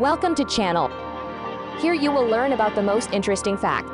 Welcome to channel. Here you will learn about the most interesting fact.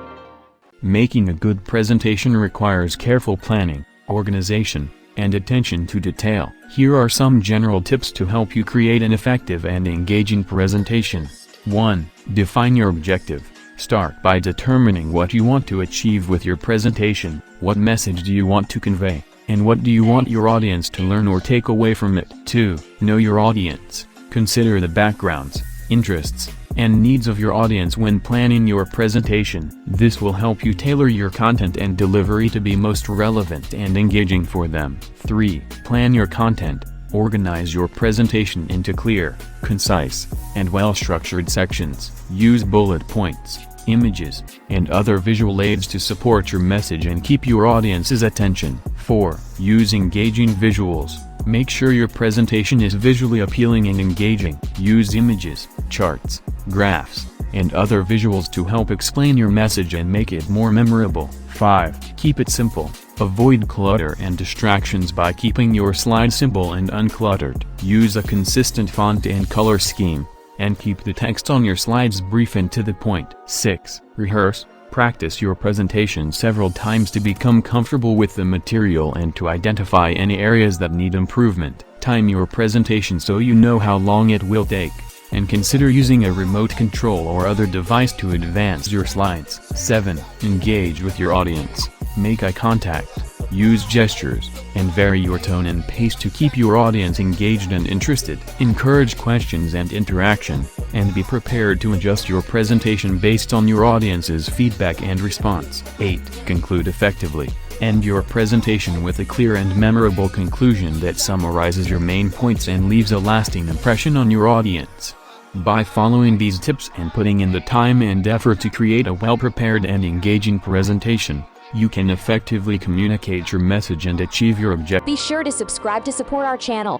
Making a good presentation requires careful planning, organization, and attention to detail. Here are some general tips to help you create an effective and engaging presentation. 1. Define your objective. Start by determining what you want to achieve with your presentation. What message do you want to convey, and what do you want your audience to learn or take away from it? 2. Know your audience. Consider the backgrounds, interests, and needs of your audience when planning your presentation. This will help you tailor your content and delivery to be most relevant and engaging for them. 3. Plan your content. Organize your presentation into clear, concise, and well-structured sections. Use bullet points, images, and other visual aids to support your message and keep your audience's attention. 4. Use engaging visuals. Make sure your presentation is visually appealing and engaging. Use images, charts, graphs, and other visuals to help explain your message and make it more memorable. 5. Keep it simple. Avoid clutter and distractions by keeping your slides simple and uncluttered. Use a consistent font and color scheme, and keep the text on your slides brief and to the point. 6. Rehearse. Practice your presentation several times to become comfortable with the material and to identify any areas that need improvement. Time your presentation so you know how long it will take, and consider using a remote control or other device to advance your slides. 7. Engage with your audience. Make eye contact, use gestures, and vary your tone and pace to keep your audience engaged and interested. Encourage questions and interaction, and be prepared to adjust your presentation based on your audience's feedback and response. 8. Conclude effectively. End your presentation with a clear and memorable conclusion that summarizes your main points and leaves a lasting impression on your audience. By following these tips and putting in the time and effort to create a well-prepared and engaging presentation, you can effectively communicate your message and achieve your objectives. Be sure to subscribe to support our channel.